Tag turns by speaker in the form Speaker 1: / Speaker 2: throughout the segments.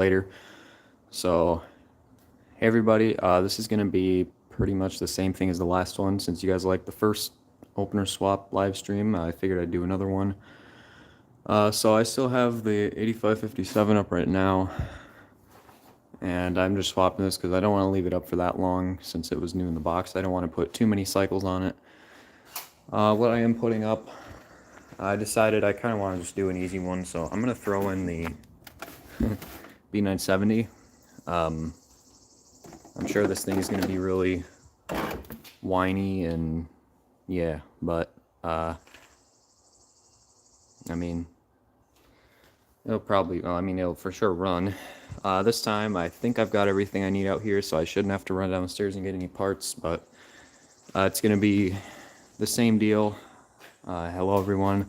Speaker 1: later. So, hey everybody, this is going to be pretty much the same thing as the last one. Since you guys liked the first opener swap live stream, I figured I'd do another one. So I still have the 8557 up right now, and I'm just swapping this because I don't want to leave it up for that long since it was new in the box. I don't want to put too many cycles on it. What I am putting up, I decided I kind of want to just do an easy one, so I'm going to throw in the B970. I'm sure this thing is going to be really whiny and yeah, but I mean, it'll for sure run. This time I think I've got everything I need out here, so I shouldn't have to run downstairs and get any parts, but it's going to be the same deal. Hello everyone.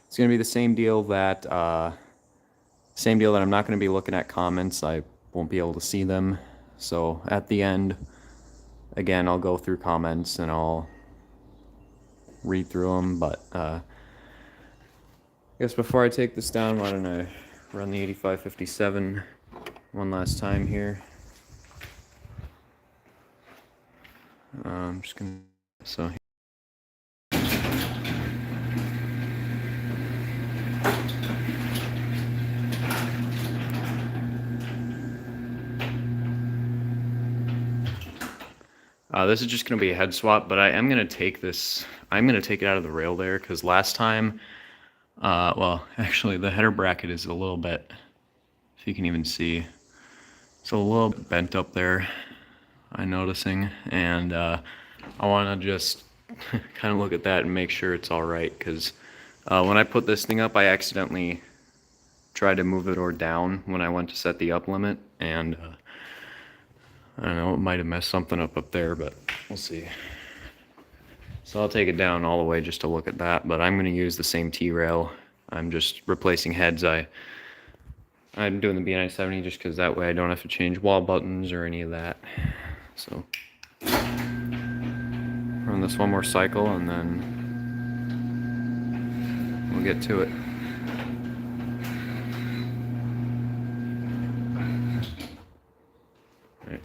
Speaker 1: It's going to be the same deal that I'm not going to be looking at comments. I won't be able to see them. So at the end, again, I'll go through comments and I'll read through them, but I guess before I take this down, why don't I run the 8557 one last time here. I'm just gonna, so this is just going to be a head swap, but I am going to take this, I'm going to take it out of the rail there, because last time, well, actually the header bracket is a little bit, if you can even see, it's a little bit bent up there, I'm noticing, and I want to just kind of look at that and make sure it's all right, because when I put this thing up, I accidentally tried to move the door down when I went to set the up limit, and I don't know, it might have messed something up there, but we'll see. So I'll take it down all the way just to look at that, but I'm going to use the same T-rail. I'm just replacing heads. I'm doing the B970 just because that way I don't have to change wall buttons or any of that. So run this one more cycle and then we'll get to it. All right.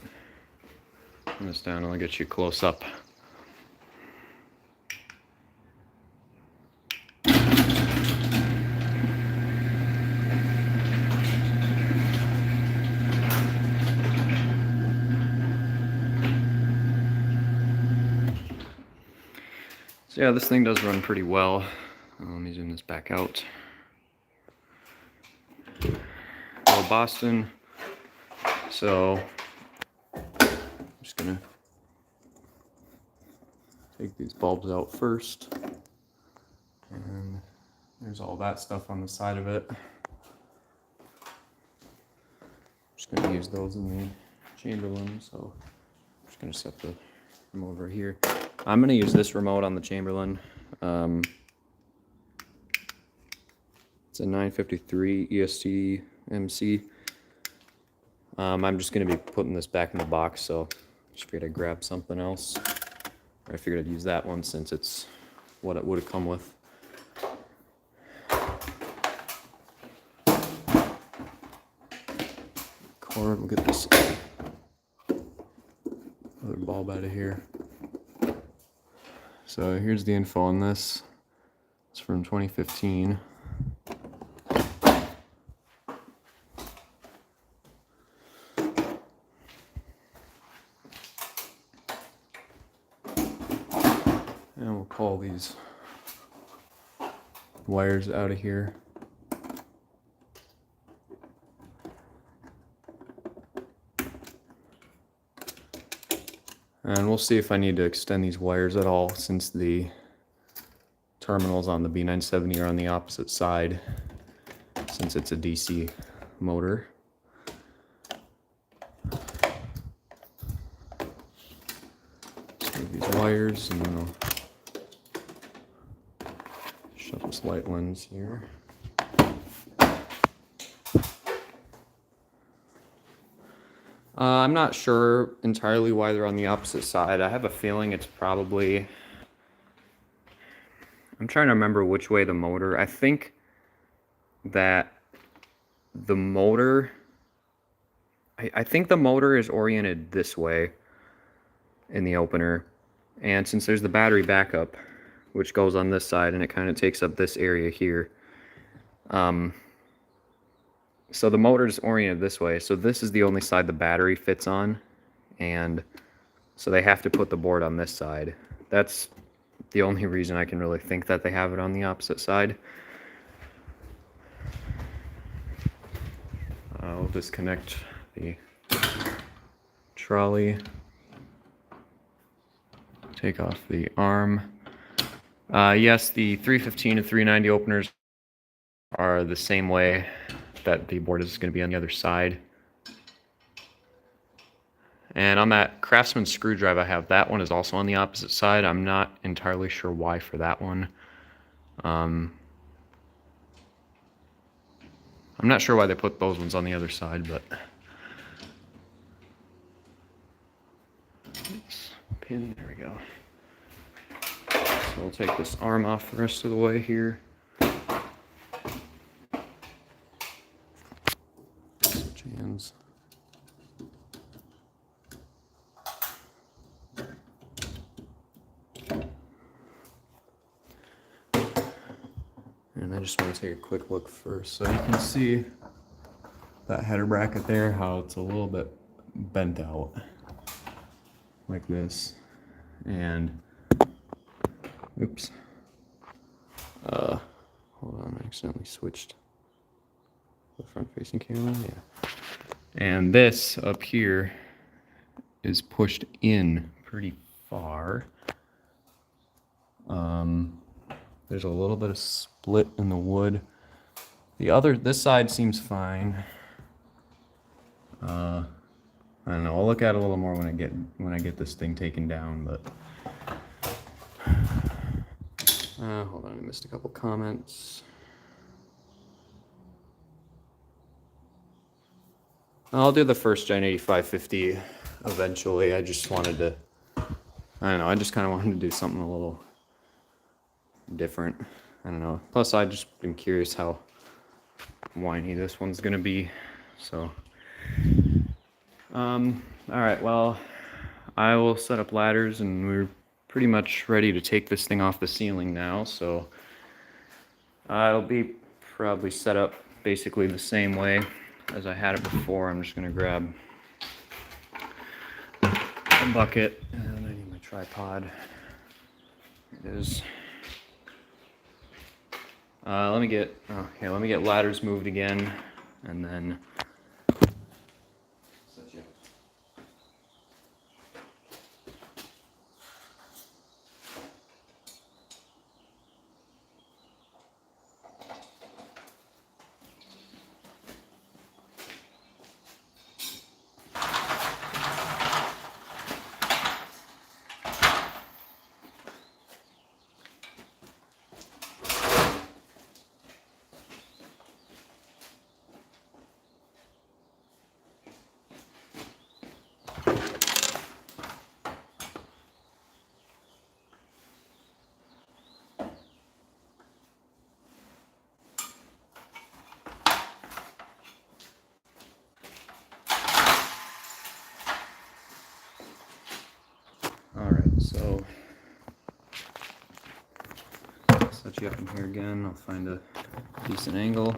Speaker 1: Turn this down and I'll get you close up. So yeah, this thing does run pretty well. Let me zoom this back out. Well, Boston. So I'm just gonna take these bulbs out first. And there's all that stuff on the side of it. Just gonna use those in the Chamberlain, so I'm just gonna set the remote right here. I'm gonna use this remote on the Chamberlain. It's a 953 EST MC. I'm just gonna be putting this back in the box, so just figured I'd grab something else. I figured I'd use that one since it's what it would have come with. Cord, we'll get this other bulb out of here. So here's the info on this. It's from 2015. And we'll pull these wires out of here. And we'll see if I need to extend these wires at all, since the terminals on the B970 are on the opposite side, since it's a DC motor. Just move these wires, and then I'll shut this light lens here. I'm not sure entirely why they're on the opposite side. I have a feeling it's probably... I'm trying to remember which way the motor... I think that the motor I think the motor is oriented this way in the opener, and since there's the battery backup, which goes on this side, and it kind of takes up this area here. So the motor is oriented this way, so this is the only side the battery fits on, and so they have to put the board on this side. That's the only reason I can really think that they have it on the opposite side. I'll disconnect the trolley, take off the arm. Yes, the 315 and 390 openers are the same way that the board is going to be on the other side. And on that Craftsman screwdriver I have, that one is also on the opposite side. I'm not entirely sure why for that one. I'm not sure why they put those ones on the other side, but pin, there we go. So we'll take this arm off the rest of the way here. Switch hands. And I just want to take a quick look first, so you can see that header bracket there, how it's a little bit bent out like this. And oops, hold on, I accidentally switched the front facing camera. Yeah, and this up here is pushed in pretty far. There's a little bit of split in the wood. This side seems fine. I don't know. I'll look at it a little more when I get this thing taken down. But hold on, I missed a couple comments. I'll do the first Gen 8550 eventually. I just wanted to. I don't know. I just kind of wanted to do something a little different. I don't know. Plus, I just been curious how whiny this one's gonna be. So, all right. Well, I will set up ladders, and we're pretty much ready to take this thing off the ceiling now. So, it'll be probably set up basically the same way as I had it before. I'm just gonna grab a bucket, and I need my tripod. Here it is. Let me get ladders moved again, and then set you up. So, set you up in here again. I'll find a decent angle.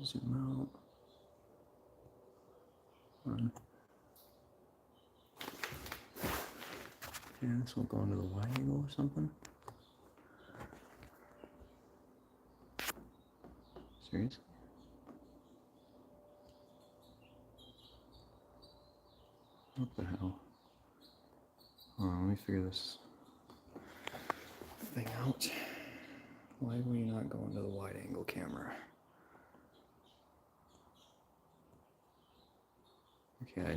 Speaker 1: Zoom out. Yeah, this will go into the wide angle or something. Seriously? What the hell? Hold on, let me figure this thing out. Why would you not go into the wide angle camera? Okay, I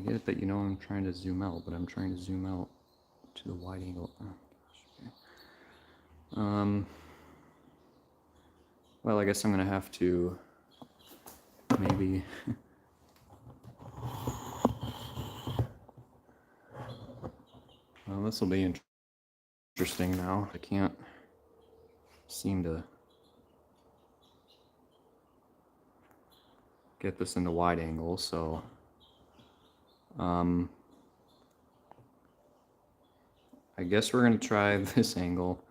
Speaker 1: get it that you know I'm trying to zoom out, but I'm trying to zoom out to the wide angle. Oh, gosh, okay. Well, I guess I'm gonna have to maybe well, this will be interesting now. I can't seem to get this into wide angle, so I guess we're going to try this angle.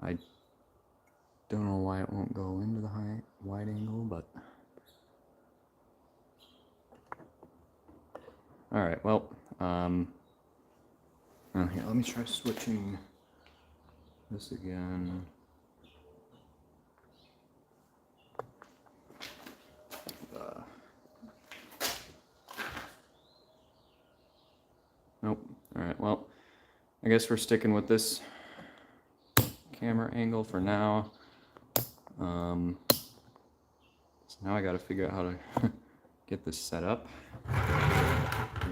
Speaker 1: I don't know why it won't go into the wide angle, but alright, well, here, let me try switching this again. Nope. Alright, well, I guess we're sticking with this camera angle for now. So now I gotta figure out how to get this set up.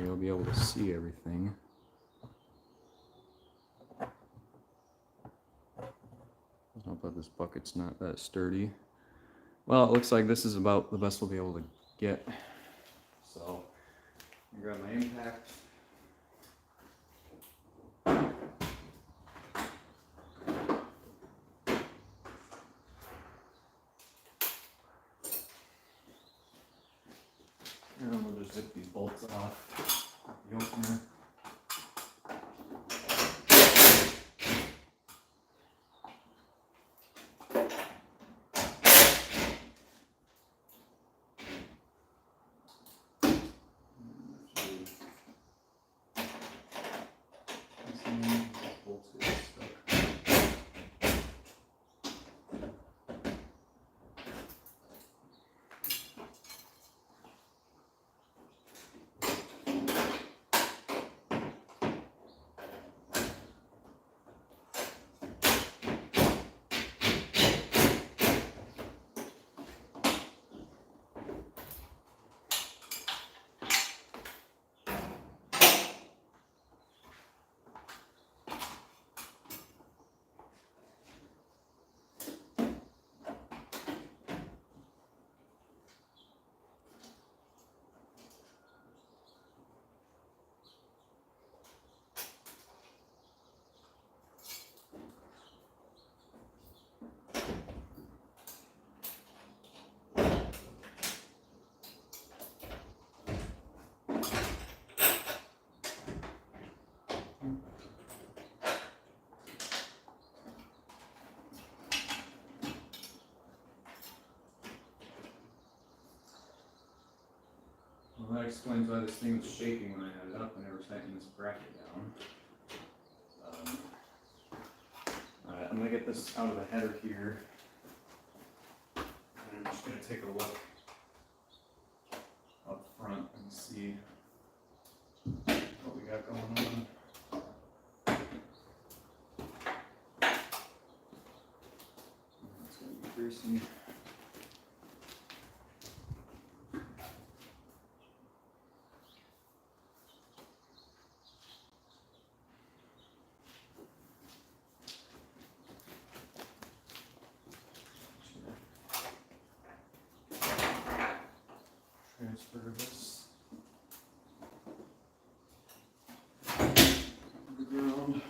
Speaker 1: You'll be able to see everything. I hope that this bucket's not that sturdy. Well, it looks like this is about the best we'll be able to get. So, I'm gonna grab my impact. And we'll just zip these bolts off the opener. Well, that explains why this thing was shaking when I had it up and never tightening this bracket down. Alright, I'm going to get this out of the header here. And I'm just going to take a look up front and see what we got going on. It's going to be greasy. Transfer this to the ground.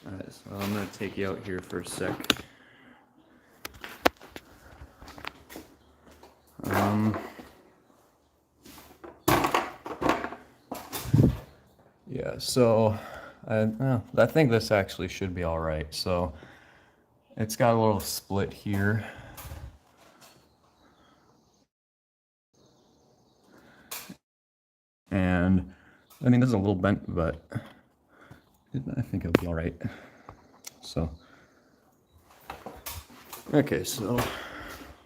Speaker 1: Alright, so I'm going to take you out here for a sec. Yeah, so I think this actually should be all right. So it's got a little split here. And I mean, this is a little bent, but I think it'll be all right. So, okay, so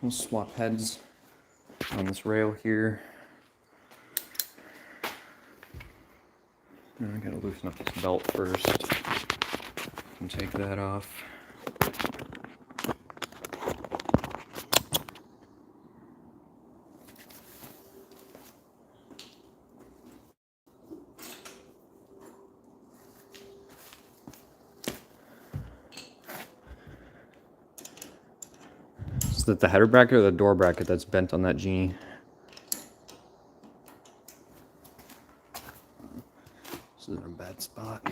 Speaker 1: we'll swap heads on this rail here. I gotta loosen up this belt first and take that off. Is it the header bracket or the door bracket that's bent on that Genie? This is a bad spot.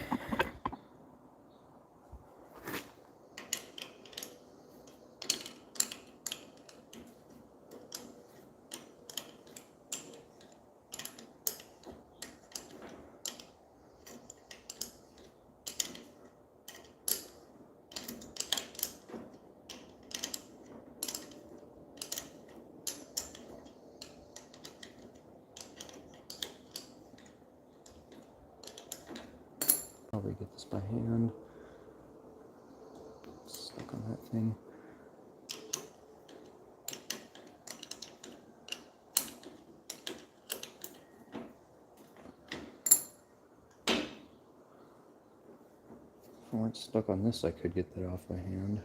Speaker 1: Probably get this by hand. Stuck on that thing. If I weren't stuck on this, I could get that off by hand.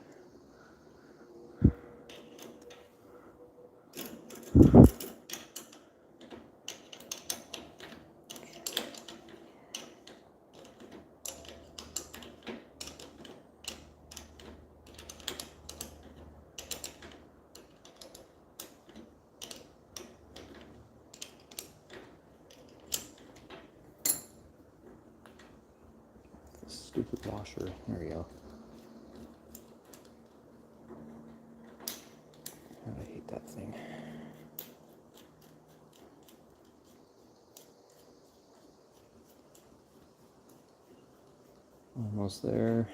Speaker 1: Stupid washer. There we go. God, I hate that thing. Almost there.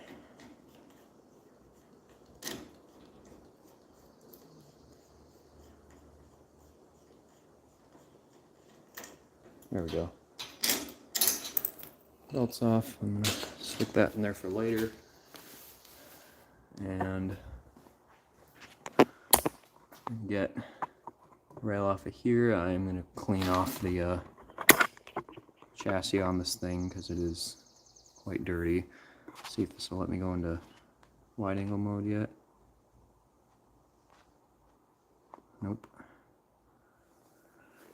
Speaker 1: There we go. Belt's off. I'm gonna stick that in there for later. And get rail off of here. I'm gonna clean off the chassis on this thing because it is quite dirty. See if this will let me go into wide angle mode yet. Nope.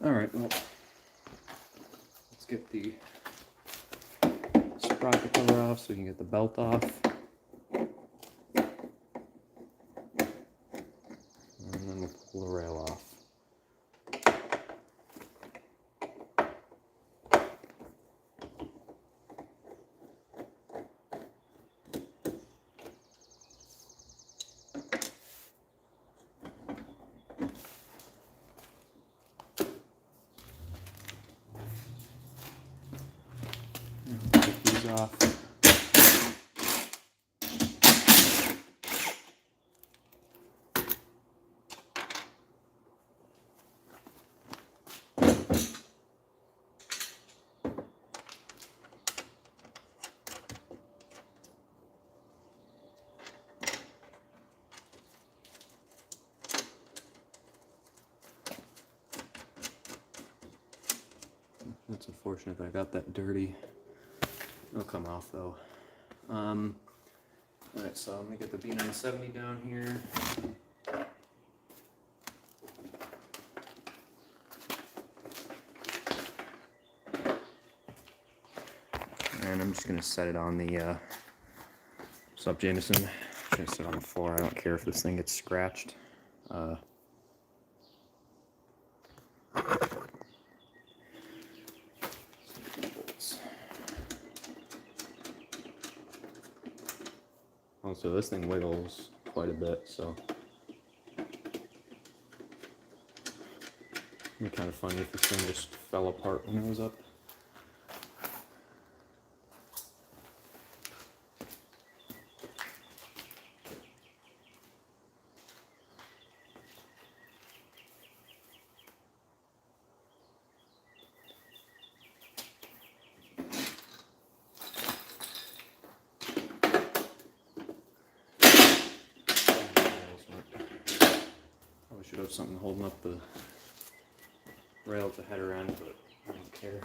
Speaker 1: Alright, well, let's get the sprocket cover off so we can get the belt off. And then we'll pull the rail off. Take these off. That's unfortunate that I got that dirty. It'll come off though. Alright, so I'm gonna get the B970 down here. And I'm just gonna set it on the what's up, Jameson? I'm gonna sit it on the floor. I don't care if this thing gets scratched. Also, this thing wiggles quite a bit, so it'd be kind of funny if this thing just fell apart when it was up. Should have something holding up the rail at the header end, but I don't care.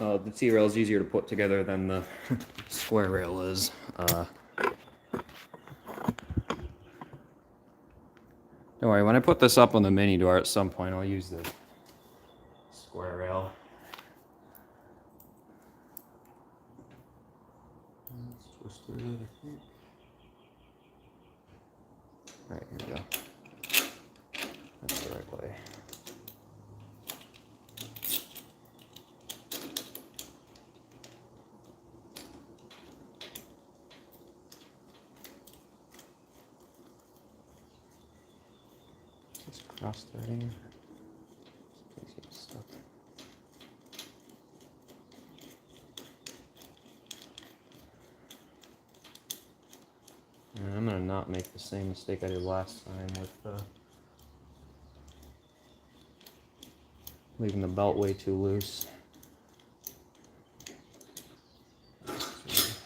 Speaker 1: The T-rail is easier to put together than the square rail is. Don't worry, when I put this up on the mini door at some point, I'll use the square rail. Let's twist it, I think. Alright, here we go. That's the right way. Just cross threading. Stuck. And I'm gonna not make the same mistake I did last time with leaving the belt way too loose. This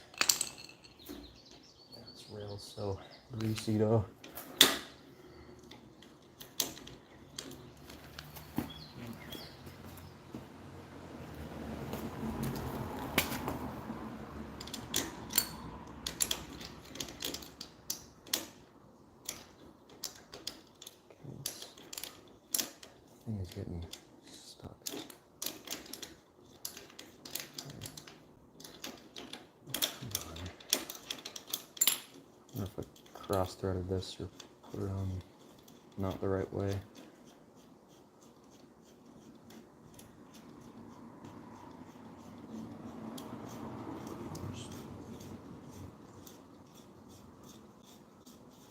Speaker 1: rail's so greasy though. Thing is getting stuck. Come on. I wonder if I cross-threaded this or put it on not the right way.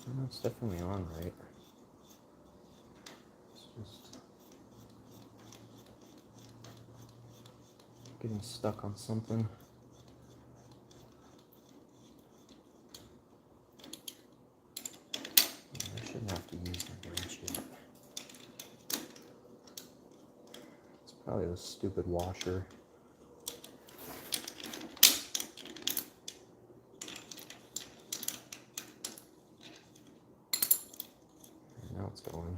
Speaker 1: No, it's definitely on right. It's just getting stuck on something. I shouldn't have to use my wrench yet. It's probably the stupid washer. And now it's going.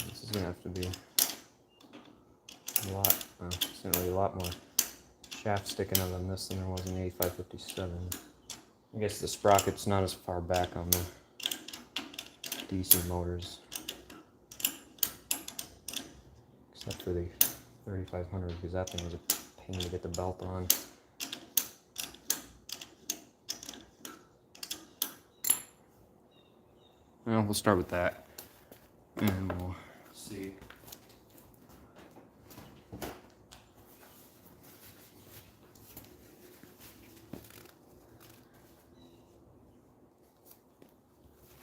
Speaker 1: This is gonna have to be a lot, it's gonna be a lot more shaft sticking out on this than there was in the 8557. I guess the sprocket's not as far back on the DC motors, except for the 3500, because that thing was a pain to get the belt on. Well, we'll start with that, and we'll see.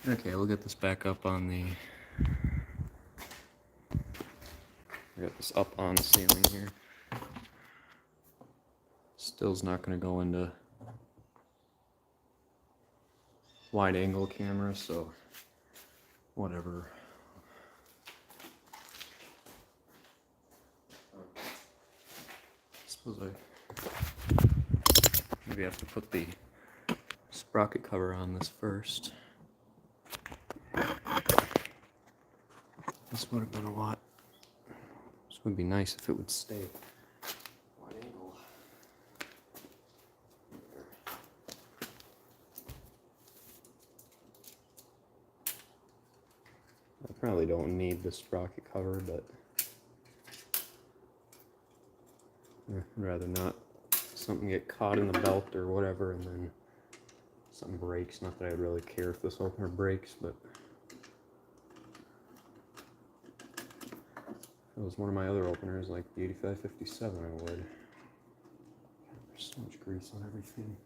Speaker 1: Okay, we'll get this back up on the... Get this up on the ceiling here. Still's not going to go into wide angle camera, so whatever. I suppose I maybe have to put the sprocket cover on this first. This would have been a lot. This would be nice if it would stay wide angle. I probably don't need the sprocket cover, but I'd rather not something get caught in the belt or whatever and then something breaks. Not that I'd really care if this opener breaks, but if it was one of my other openers like the 8557, I would. There's so much grease on everything.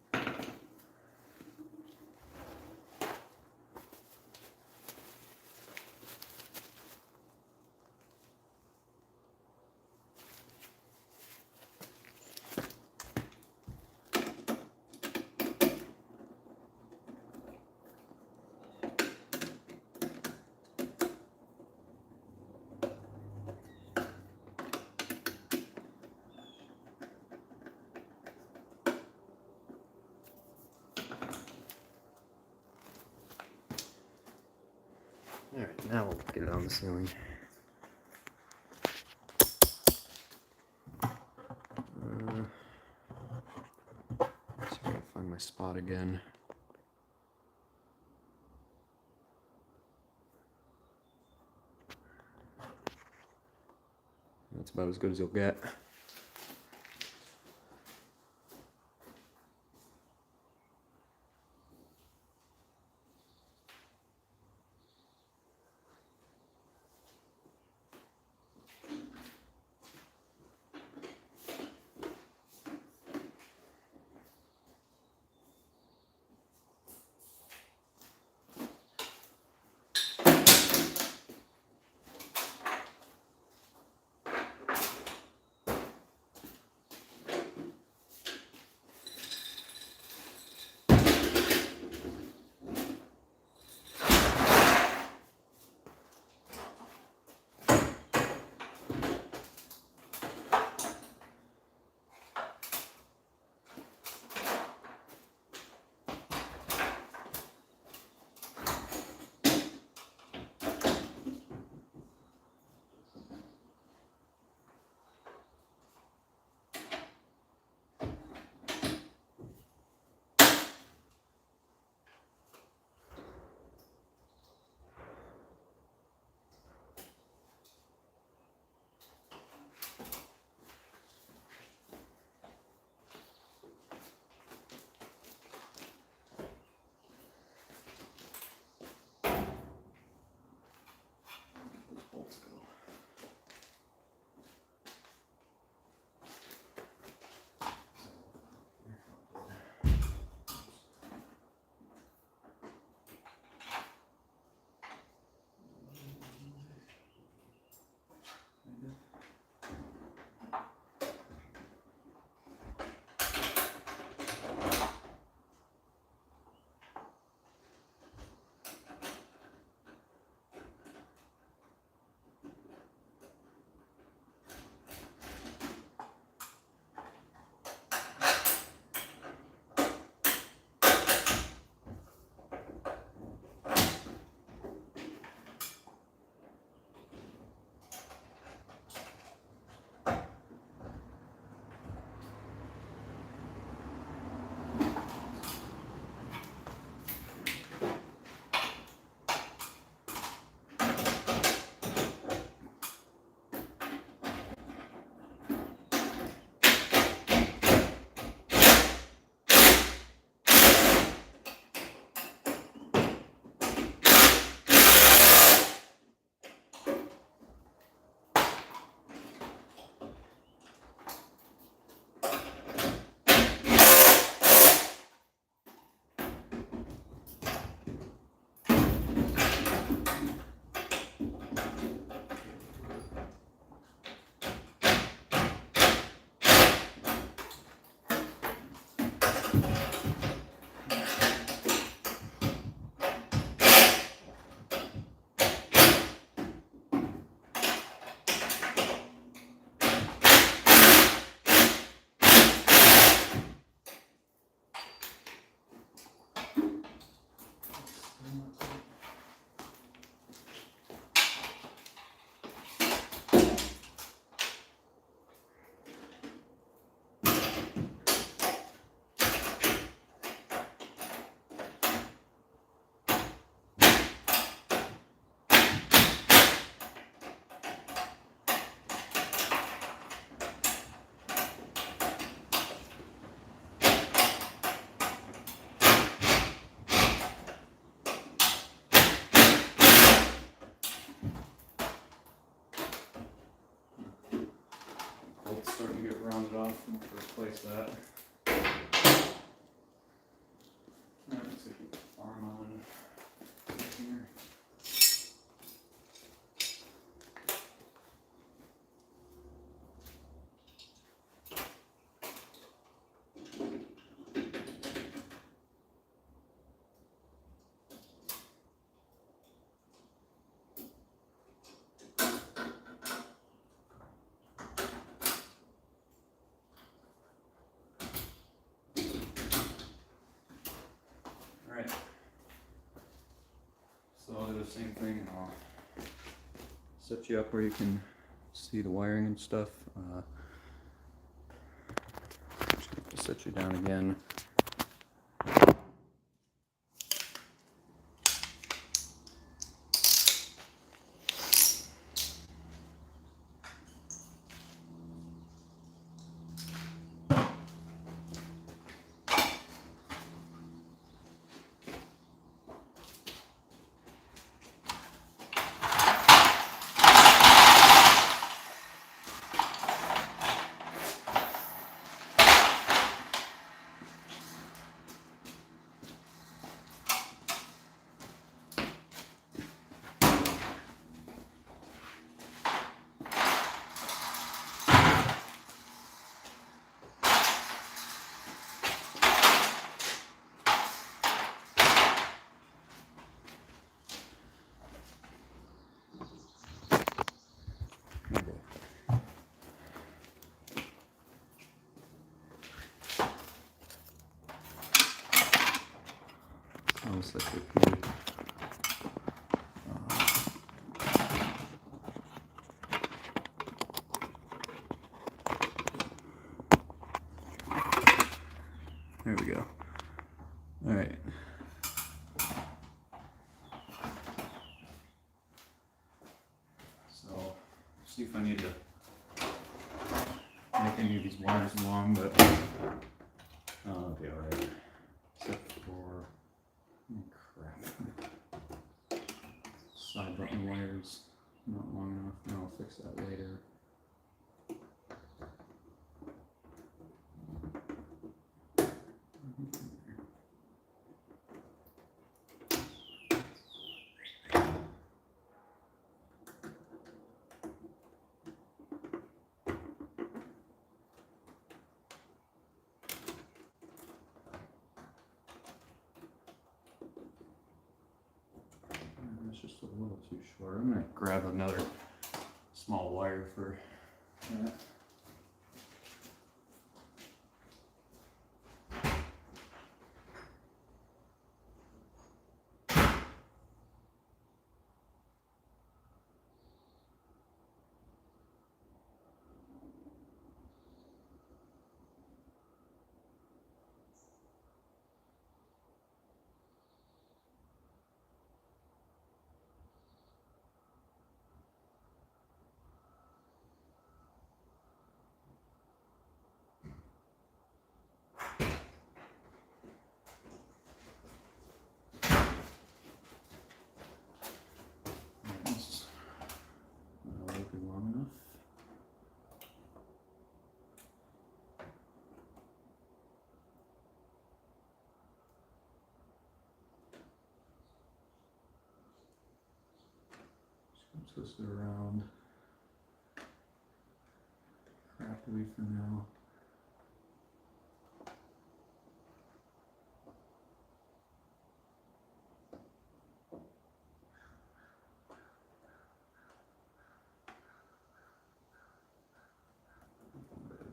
Speaker 1: Now we'll get it on the ceiling. So I gotta find my spot again. That's about as good as you'll get. Bolt's starting to get rounded off. I'm going to replace that. Alright, let's keep the arm on here. Alright. So I'll do the same thing. I'll set you up where you can see the wiring and stuff. Just have to set you down again. Almost like a few. There we go. All right. So, see if I need to make any of these wires long, but I'll be all right. Except for, crap. Side button wires not long enough. No, I'll fix that later. That's just a little too short. I'm going to grab another small wire for that. Long enough. Just twist it around. Crappily for now.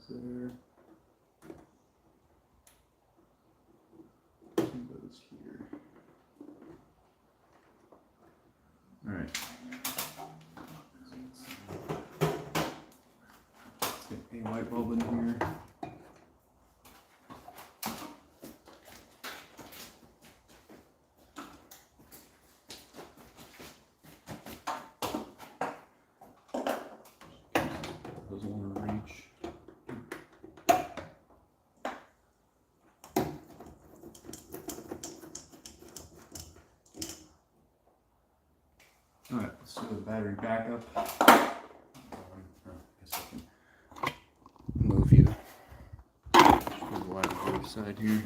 Speaker 1: There. Some goes here. All right. Let's get a light bulb in here. Doesn't want to reach. All right, let's do the battery backup. I guess I can move you to the light on the other side here.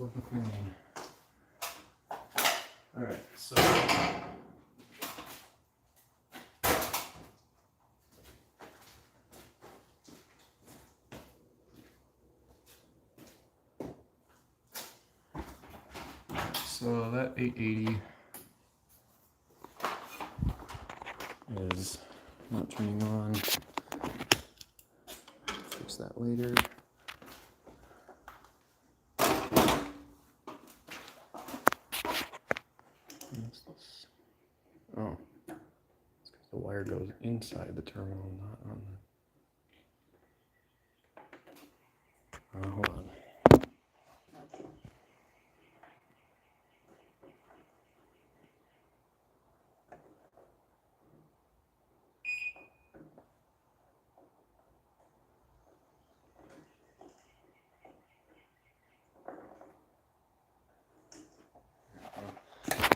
Speaker 1: looking clean. Alright, so that 880 is not turning on. Fix that later. What's this? Oh, it's because the wire goes inside the terminal, not on the. Hold on.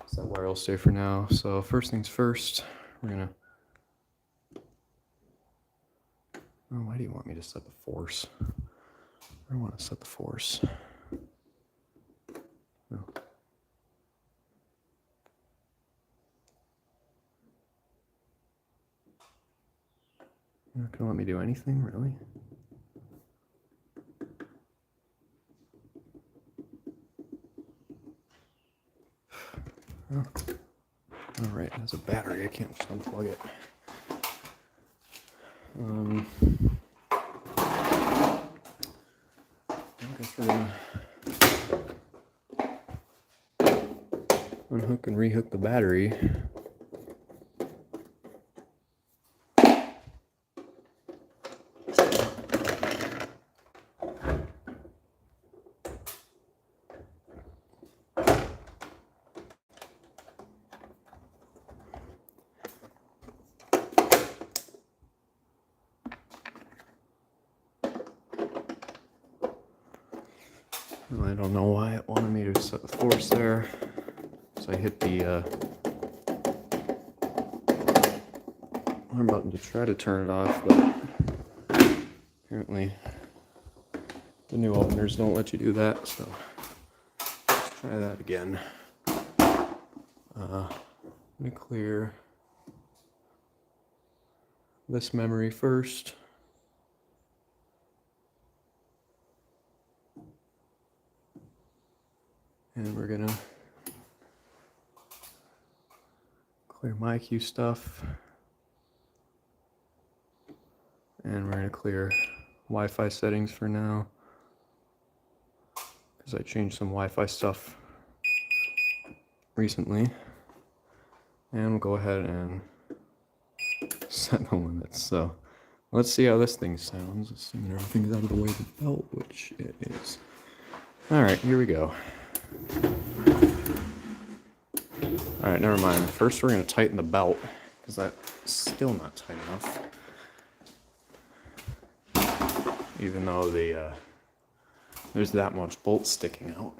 Speaker 1: So that wire will stay for now. So first things first, we're gonna. Oh, why do you want me to set the force? I don't want to set the force. No. You're not gonna let me do anything, really? Oh. All right, that's a battery. I can't just unplug it. I guess we're gonna unhook and rehook the battery. I don't know why it wanted me to set the force there. So I hit the arm button to try to turn it off, but apparently the new openers don't let you do that, so let's try that again. Let me clear this memory first. And we're gonna clear my queue stuff. And we're gonna clear Wi-Fi settings for now, because I changed some Wi-Fi stuff recently. And we'll go ahead and set the limits. So let's see how this thing sounds, assuming everything's out of the way of the belt, which it is. All right, here we go. All right, never mind. First, we're going to tighten the belt, because that's still not tight enough. Even though there's that much bolt sticking out.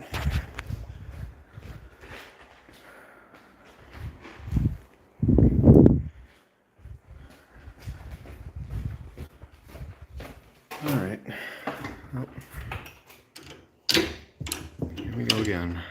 Speaker 1: All right. Oh. Here we go again.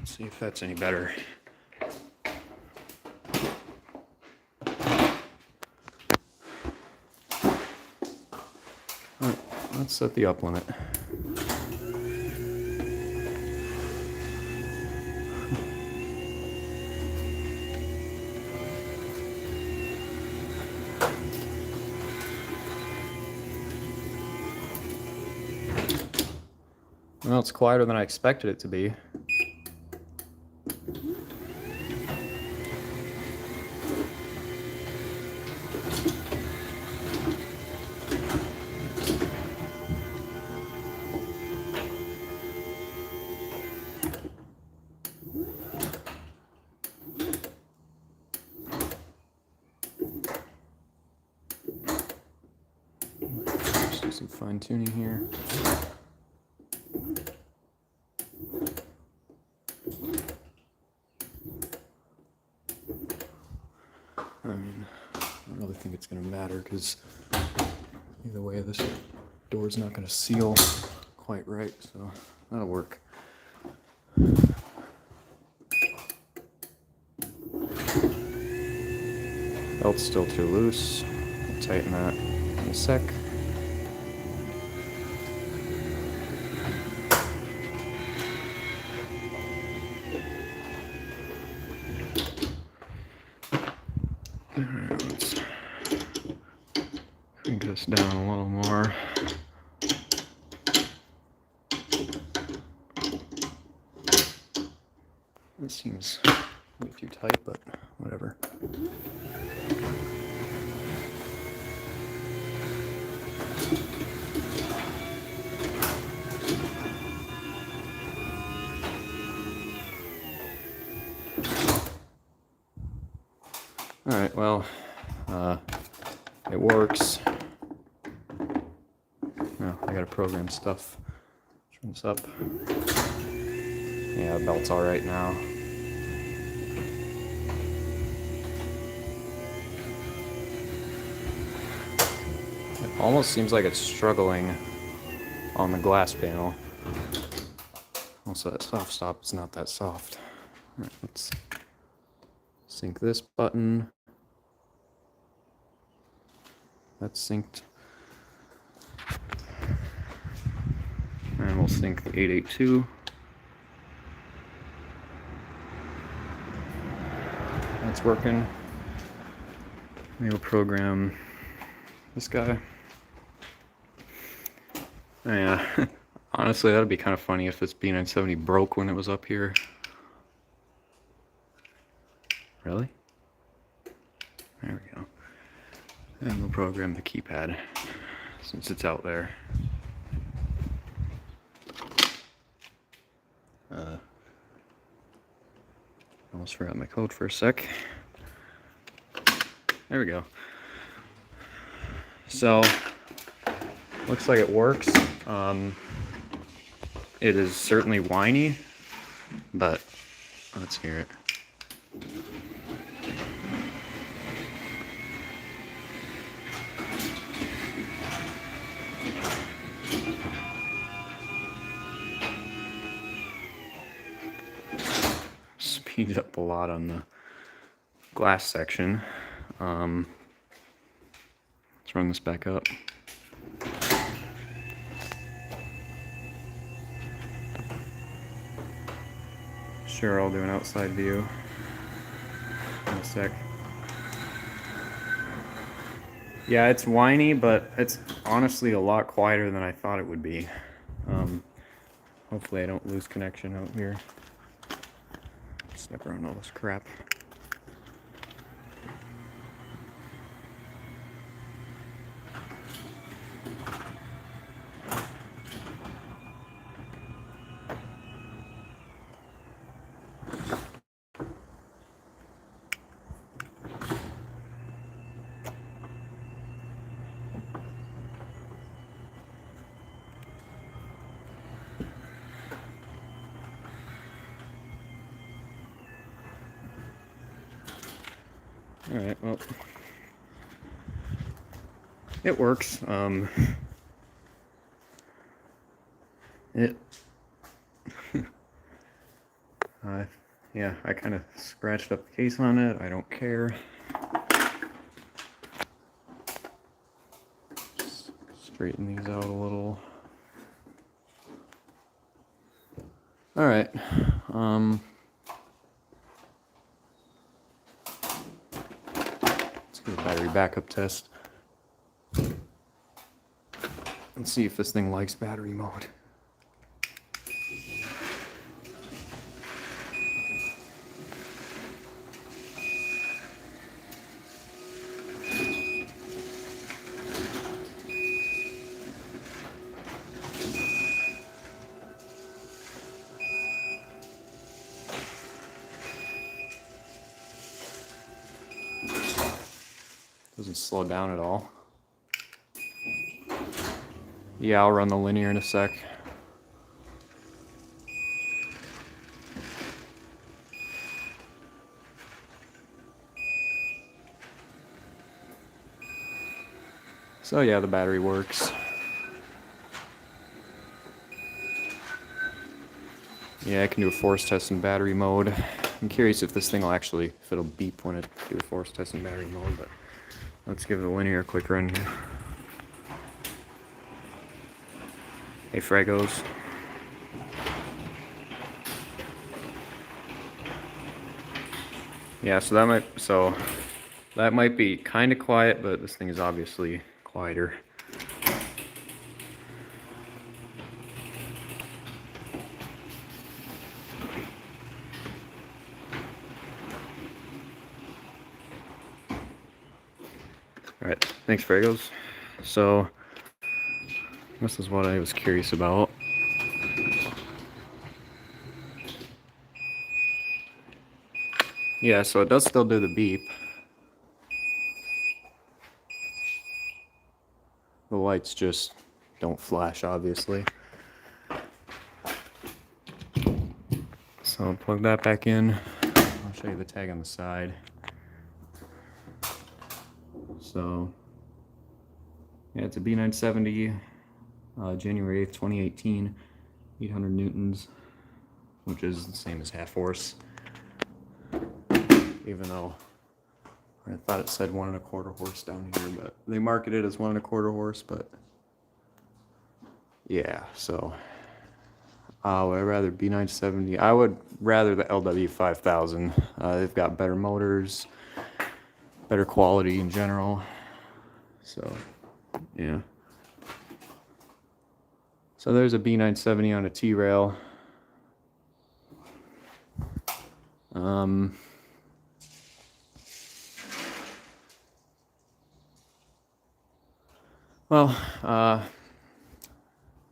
Speaker 1: See if that's any better. All right, let's set the up limit. Well, it's quieter than I expected it to be. do some fine tuning here. I mean, I don't really think it's going to matter because either way, this door's not going to seal quite right, so that'll work. Belt's still too loose. I'll tighten that in a sec. Alright, let's crank this down a little more. This seems way too tight, but whatever. Alright, well, it works. Oh, I gotta program stuff. Turn this up. Yeah, the belt's alright now. It almost seems like it's struggling on the glass panel. Also, that soft stop is not that soft. Alright, let's sync this button. That's synced. And we'll sync the 882. That's working. Maybe we'll program this guy. Oh, yeah. Honestly, that'd be kind of funny if this B970 broke when it was up here. Really? There we go. And we'll program the keypad since it's out there. Almost forgot my code for a sec. There we go. So, looks like it works. It is certainly whiny, but let's hear it. Speeds up a lot on the glass section. Let's run this back up. Sure, I'll do an outside view in a sec. Yeah, it's whiny, but it's honestly a lot quieter than I thought it would be. Hopefully I don't lose connection out here. Step around all this crap. Alright, well, it works. Yeah, I kind of scratched up the case on it. I don't care. Just straighten these out a little. Alright, let's do a battery backup test. Let's see if this thing likes battery mode. Doesn't slow down at all. Yeah, I'll run the linear in a sec. So yeah, the battery works. Yeah, I can do a force test in battery mode. I'm curious if this thing will actually, if it'll beep when it do a force test in battery mode, but let's give the linear a quick run here. Hey, Fragos. Yeah, so that might be kind of quiet, but this thing is obviously quieter. Alright, thanks Fragos. So, this is what I was curious about. Yeah, so it does still do the beep. The lights just don't flash, obviously. So I'll plug that back in. I'll show you the tag on the side. So, yeah, it's a B970, January 8th, 2018, 800 newtons, which is the same as half force. Even though I thought it said 1.25 horse down here, but they market it as 1.25 horse, but yeah, so would I rather B970? I would rather the LW5000. They've got better motors, better quality in general. So, yeah. So there's a B970 on a T-rail. Well, I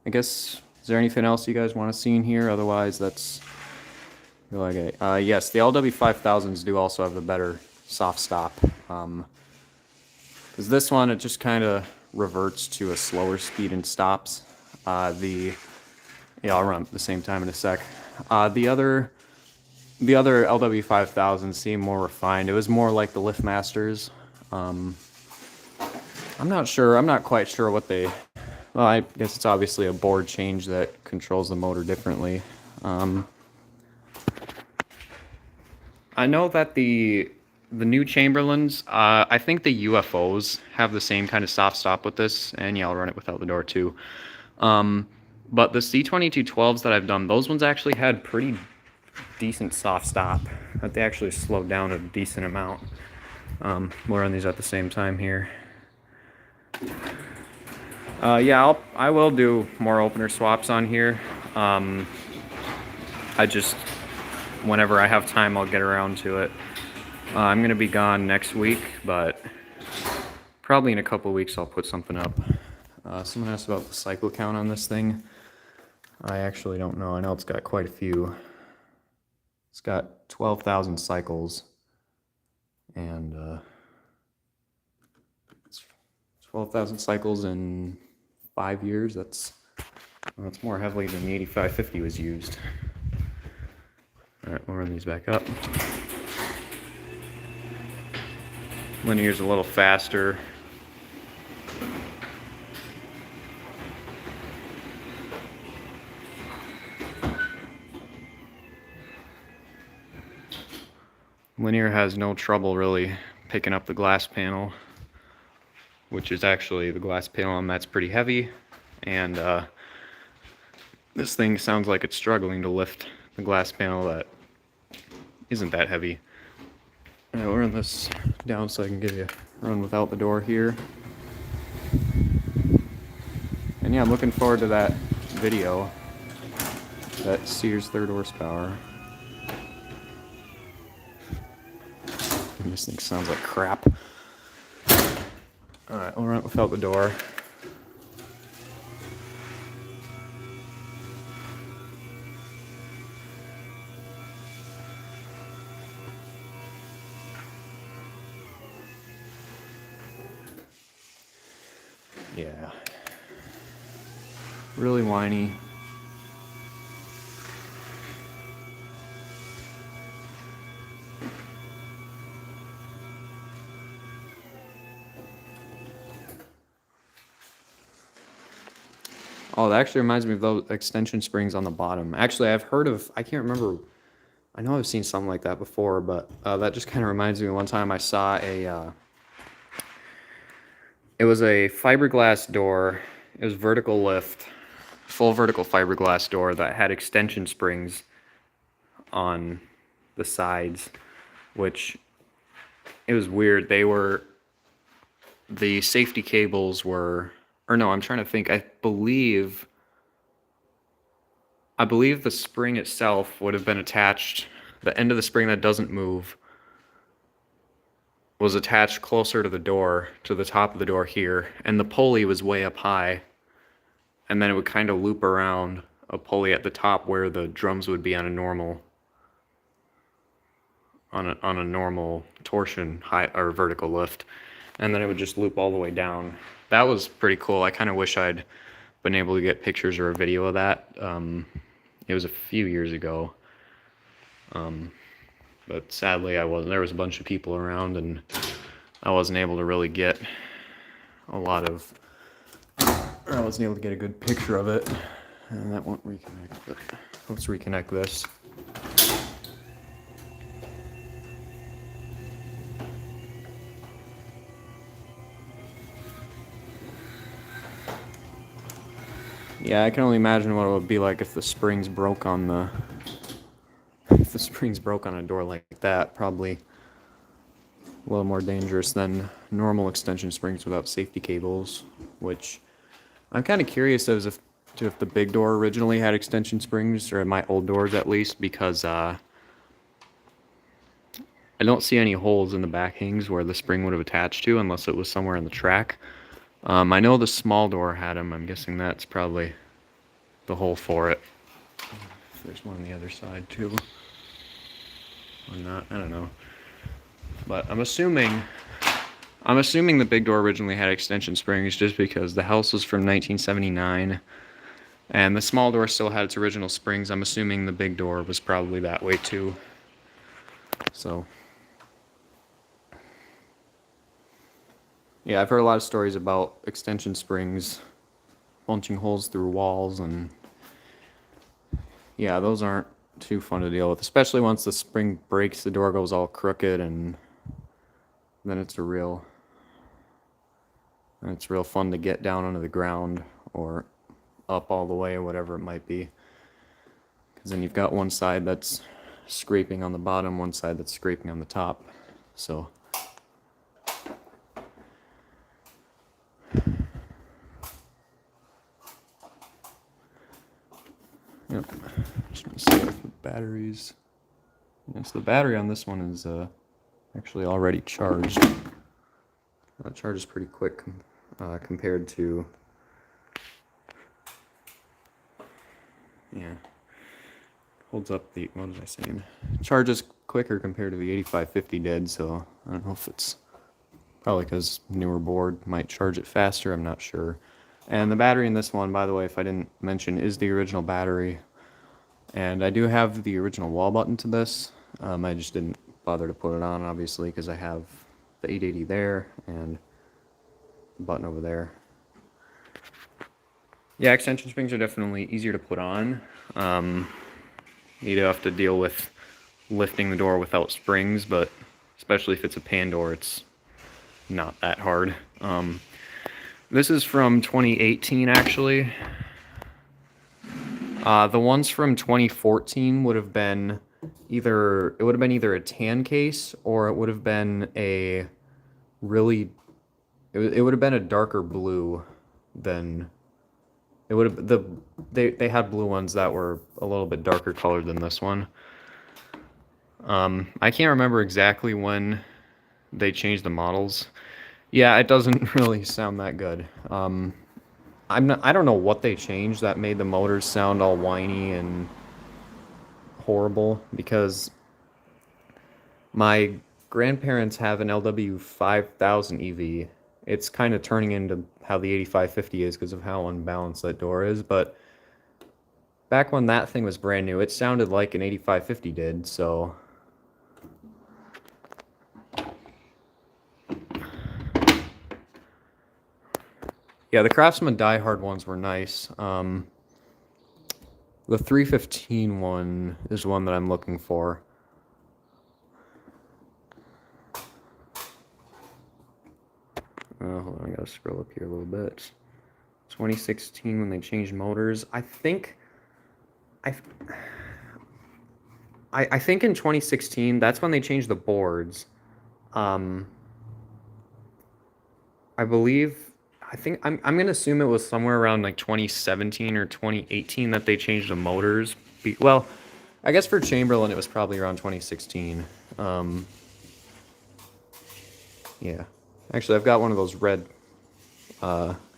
Speaker 1: guess, is there anything else you guys want to see in here? Otherwise, that's like it. Yes, the LW5000s do also have the better soft stop. Because this one, it just kind of reverts to a slower speed and stops. Yeah, I'll run at the same time in a sec. The other LW5000s seem more refined. It was more like the LiftMasters. I'm not sure. I'm not quite sure what they. Well, I guess it's obviously a board change that controls the motor differently. I know that the new Chamberlains, I think the UFOs have the same kind of soft stop with this, and yeah, I'll run it without the door too. But the C2212s that I've done, those ones actually had pretty decent soft stop. That they actually slowed down a decent amount. We'll run these at the same time here. Yeah, I will do more opener swaps on here. I just, whenever I have time, I'll get around to it. I'm going to be gone next week, but probably in a couple weeks I'll put something up. Someone asked about the cycle count on this thing. I actually don't know. I know it's got quite a few. It's got 12,000 cycles, and 12,000 cycles in 5 years. That's more heavily than the 8550 was used. All right, we'll run these back up. Linear's a little faster. Linear has no trouble really picking up the glass panel, which is actually the glass panel on that's pretty heavy, and this thing sounds like it's struggling to lift the glass panel that isn't that heavy. All right, we'll run this down so I can give you a run without the door here. And yeah, I'm looking forward to that video, that Sears 3rd horsepower. And this thing sounds like crap. Alright, we'll run it without the door. Yeah. Really whiny. Oh, that actually reminds me of those extension springs on the bottom. Actually, I've heard of, I can't remember, I know I've seen something like that before, but that just kind of reminds me of one time I saw it was a fiberglass door, it was vertical lift, full vertical fiberglass door that had extension springs on the sides, which, it was weird. The safety cables were, or no, I'm trying to think, I believe the spring itself would have been attached, the end of the spring that doesn't move was attached closer to the door, to the top of the door here, and the pulley was way up high, and then it would kind of loop around a pulley at the top where the drums would be on a normal torsion high or vertical lift, and then it would just loop all the way down. That was pretty cool. I kind of wish I'd been able to get pictures or a video of that. It was a few years ago, but sadly I wasn't. There was a bunch of people around, and I wasn't able to really get I wasn't able to get a good picture of it, and that won't reconnect. But let's reconnect this. Yeah, I can only imagine what it would be like if the springs broke on a door like that. Probably a little more dangerous than normal extension springs without safety cables, which I'm kind of curious as if the big door originally had extension springs, or my old doors at least, because I don't see any holes in the back hangs where the spring would have attached to, unless it was somewhere in the track. I know the small door had them. I'm guessing that's probably the hole for it. There's one on the other side too. Or not, I don't know. But I'm assuming the big door originally had extension springs just because the house was from 1979 and the small door still had its original springs. I'm assuming the big door was probably that way too. So yeah, I've heard a lot of stories about extension springs punching holes through walls, and yeah, those aren't too fun to deal with, especially once the spring breaks, the door goes all crooked, and then it's real fun to get down onto the ground or up all the way or whatever it might be, because then you've got one side that's scraping on the bottom, one side that's scraping on the top. So yep, just gonna see if the batteries. Yes, the battery on this one is actually already charged. It charges pretty quick compared to, yeah, holds up the, what was I saying? Charges quicker compared to the 8550 did, so I don't know if it's probably because newer board might charge it faster, I'm not sure. And the battery in this one, by the way, if I didn't mention, is the original battery. And I do have the original wall button to this. I just didn't bother to put it on, obviously, because I have the 880 there and the button over there. Yeah, extension springs are definitely easier to put on. You do have to deal with lifting the door without springs, but especially if it's a pan door, it's not that hard. This is from 2018, actually. The ones from 2014 would have been either a tan case, or it would have been a really, it would have been a darker blue than, it would have, they had blue ones that were a little bit darker colored than this one. I can't remember exactly when they changed the models. Yeah, it doesn't really sound that good. I don't know what they changed that made the motors sound all whiny and horrible, because my grandparents have an LW 5000 EV. it's kind of turning into how the 8550 is because of how unbalanced that door is. But back when that thing was brand new, it sounded like an 8550 did, so... Yeah, the Craftsman Die Hard ones were nice. The 315 one is one that I'm looking for. Hold on, I gotta scroll up here a little bit. 2016 when they changed motors. I think in 2016 that's when they changed the boards. I believe. I'm gonna assume it was somewhere around like 2017 or 2018 that they changed the motors. Well, I guess for Chamberlain it was probably around 2016. Yeah. Actually, I've got one of those red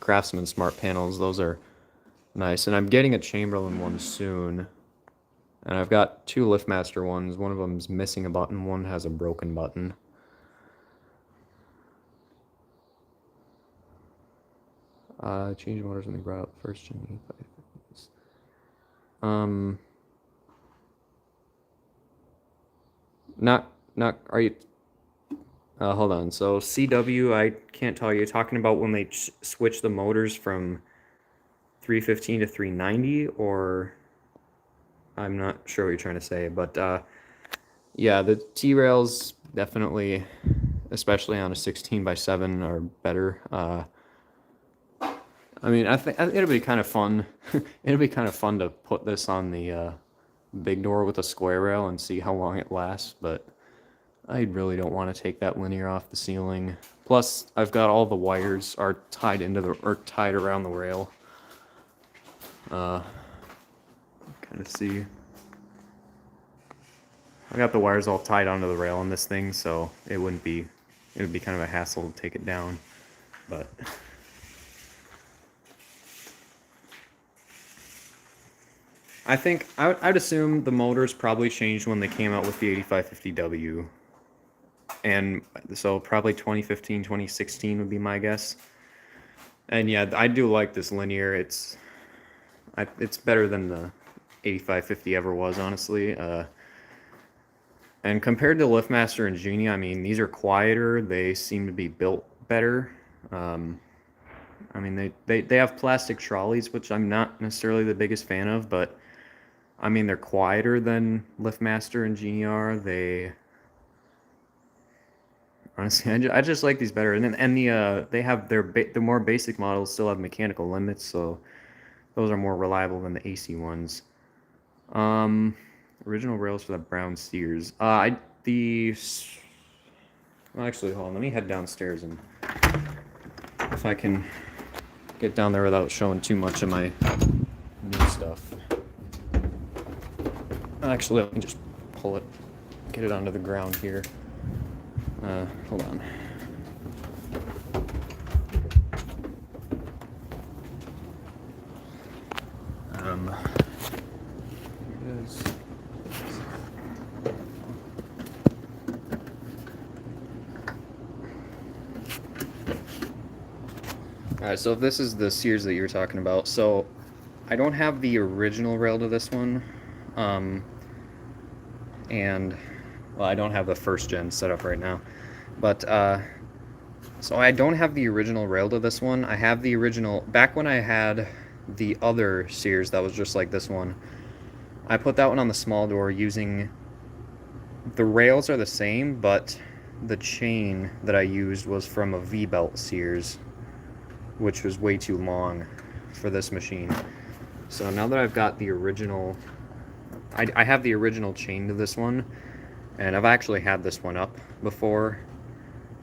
Speaker 1: Craftsman Smart panels. Those are nice. And I'm getting a Chamberlain one soon. And I've got two LiftMaster ones. One of them's missing a button. One has a broken button. Change motors when they brought out the first gen 8550s. Are you... hold on. So CW, I can't tell you. Talking about when they switch the motors from 315 to 390, or I'm not sure what you're trying to say, but yeah, the T-rails definitely, especially on a 16x7, are better. I mean, I think it'll be kind of fun. It'll be kind of fun to put this on the big door with a square rail and see how long it lasts, but I really don't want to take that linear off the ceiling. Plus, I've got all the wires are tied tied around the rail. Kind of see. I got the wires all tied onto the rail on this thing, so it would be kind of a hassle to take it down, but. I think I'd assume the motors probably changed when they came out with the 8550W. And so probably 2015, 2016 would be my guess. And yeah, I do like this linear. It's better than the 8550 ever was, honestly. And compared to LiftMaster and Genie, I mean, these are quieter. They seem to be built better. I mean, they have plastic trolleys, which I'm not necessarily the biggest fan of, but I mean, they're quieter than LiftMaster and Genie are. Honestly, I just like these better. And they have the more basic models still have mechanical limits, so those are more reliable than the AC ones. Original rails for the brown Sears. Well, actually, hold on. Let me head downstairs and if I can get down there without showing too much of my new stuff. Actually, let me just pull it, get it onto the ground here. Hold on. Here it is. Alright, so if this is the Sears that you were talking about, so I don't have the original rail to this one. And well, I don't have the first gen set up right now, but so I don't have the original rail to this one. I have the original back when I had the other Sears that was just like this one. I put that one on the small door using the rails are the same, but the chain that I used was from a V-belt Sears, which was way too long for this machine. So now that I've got the original, I have the original chain to this one, and I've actually had this one up before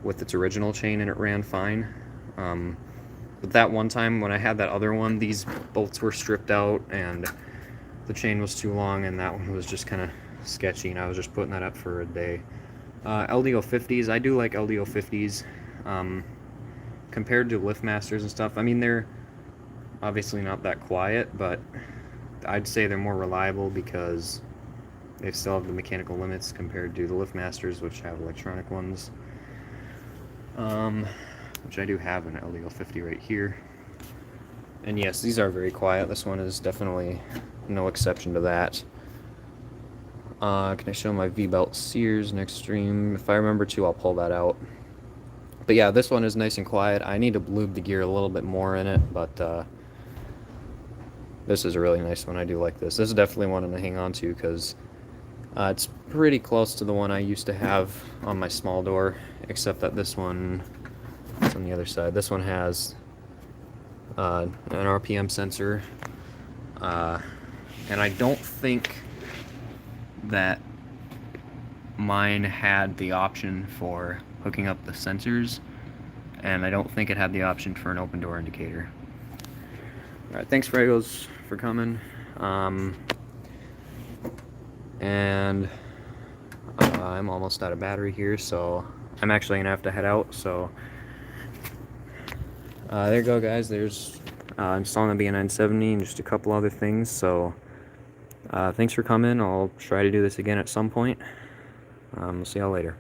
Speaker 1: with its original chain and it ran fine. But that one time when I had that other one, these bolts were stripped out and the chain was too long, and that one was just kind of sketchy, and I was just putting that up for a day. LDO 50s, I do like LDO 50s. Compared to LiftMasters and stuff, I mean, they're obviously not that quiet, but I'd say they're more reliable because they still have the mechanical limits compared to the LiftMasters, which have electronic ones. which I do have an LDO 50 right here. And yes, these are very quiet. This one is definitely no exception to that. Can I show my V-belt Sears next stream? If I remember to, I'll pull that out. But yeah, this one is nice and quiet. I need to lube the gear a little bit more in it, but this is a really nice one. I do like this. This is definitely one to hang on to because it's pretty close to the one I used to have on my small door, except that this one is on the other side. This one has an RPM sensor, and I don't think that mine had the option for hooking up the sensors, and I don't think it had the option for an open door indicator. Alright, thanks Fragos for coming. And I'm almost out of battery here, so I'm actually gonna have to head out. So there you go, guys. There's installing the BN970 and just a couple other things. So thanks for coming. I'll try to do this again at some point. We'll see y'all later.